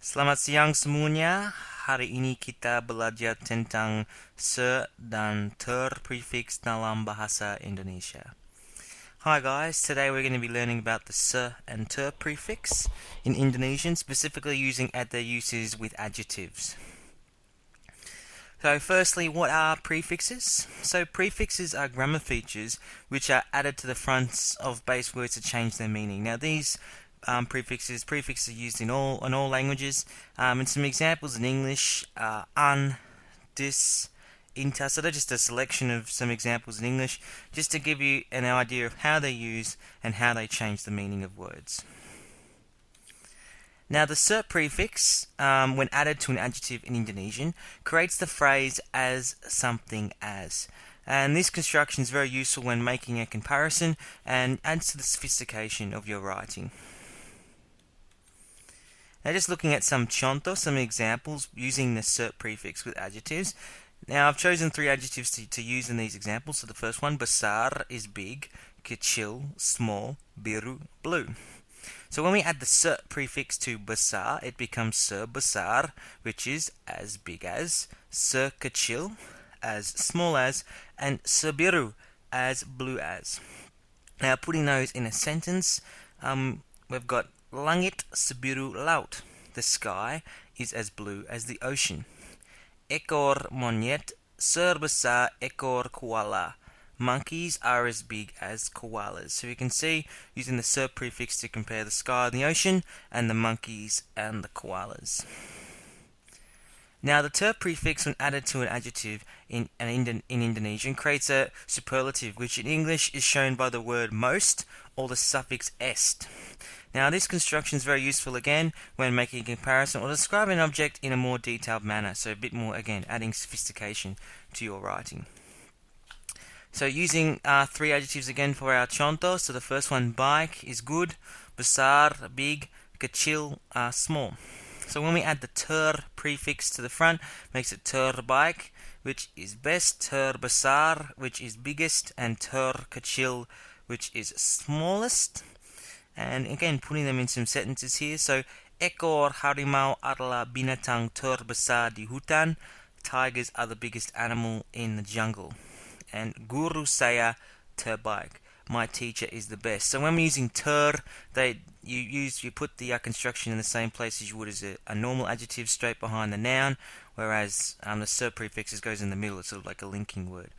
Selamat siang semuanya. Hari ini kita belajar tentang se dan ter prefix dalam bahasa Indonesia. Hi guys, today we're going to be learning about the se and ter prefix in Indonesian, specifically using their uses with adjectives. So firstly, what are prefixes? So prefixes are grammar features which are added to the fronts of base words to change their meaning. Now these prefixes are used in all languages. And some examples in English are an, dis, inter. So they're just a selection of some examples in English, just to give you an idea of how they're used and how they change the meaning of words. Now the se prefix, when added to an adjective in Indonesian, creates the phrase as something as. And this construction is very useful when making a comparison and adds to the sophistication of your writing. Now just looking at some examples using the se prefix with adjectives. Now I've chosen 3 adjectives to use in these examples. So the first one, besar, is big, kecil, small, biru, blue. So when we add the se prefix to besar, it becomes se besar, which is as big as, se kecil, as small as, and se biru, as blue as. Now putting those in a sentence, we've got langit sebiru laut. The sky is as blue as the ocean. Ekor monyet sebesar ekor koala. Monkeys are as big as koalas. So you can see, using the se prefix to compare the sky and the ocean, and the monkeys and the koalas. Now the ter prefix, when added to an adjective in Indonesian, creates a superlative, which in English is shown by the word most or the suffix est. Now this construction is very useful again when making a comparison or describing an object in a more detailed manner. So a bit more, again, adding sophistication to your writing. So using 3 adjectives again for our contoh. So the first one, baik, is good, besar, big, kecil, small. So when we add the ter prefix to the front, makes it terbaik, which is best, ter besar, which is biggest, and ter kecil, which is smallest. And again, putting them in some sentences here. So ekor harimau adalah binatang terbesar di hutan. Tigers are the biggest animal in the jungle. And guru saya terbaik. My teacher is the best. So when we're using ter, you put the construction in the same place as you would as a normal adjective, straight behind the noun, whereas the se prefixes goes in the middle. It's sort of like a linking word.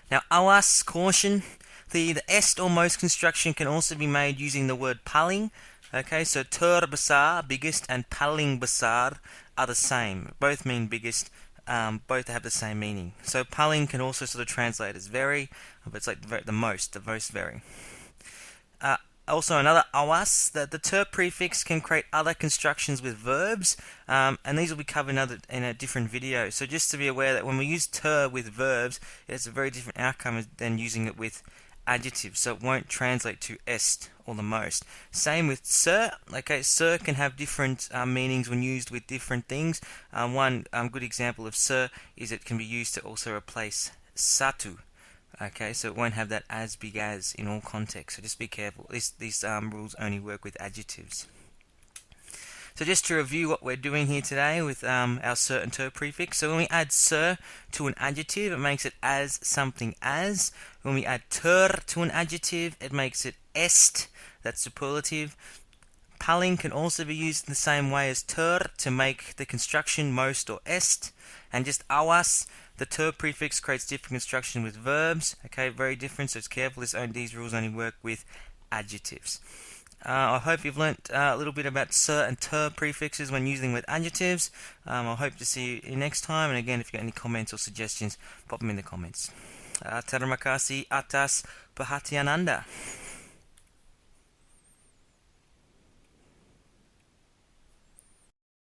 Now awas, caution. The est or most construction can also be made using the word paling. Okay, so ter besar, biggest, and paling besar are the same. Both mean biggest. Both have the same meaning. So paling can also sort of translate as very, but it's like the most very. Also another awas, that the ter prefix can create other constructions with verbs, and these will be covered in a different video. So just to be aware that when we use ter with verbs, it's a very different outcome than using it with adjectives, so it won't translate to est or the most. Same with se. Okay, se can have different meanings when used with different things. One good example of se is it can be used to also replace satu. Okay, so it won't have that as big as in all contexts. So just be careful. These rules only work with adjectives. So just to review what we're doing here today with our se and ter prefix. So when we add se to an adjective, it makes it as something as. When we add ter to an adjective, it makes it est, that's superlative. Paling can also be used in the same way as ter to make the construction most or est. And just awas, the ter prefix creates different construction with verbs. Okay, very different, so it's careful. These rules only work with adjectives. I hope you've learnt a little bit about se and ter prefixes when using with adjectives. I hope to see you next time. And again, if you've got any comments or suggestions, pop them in the comments. Terima kasih atas perhatian Anda.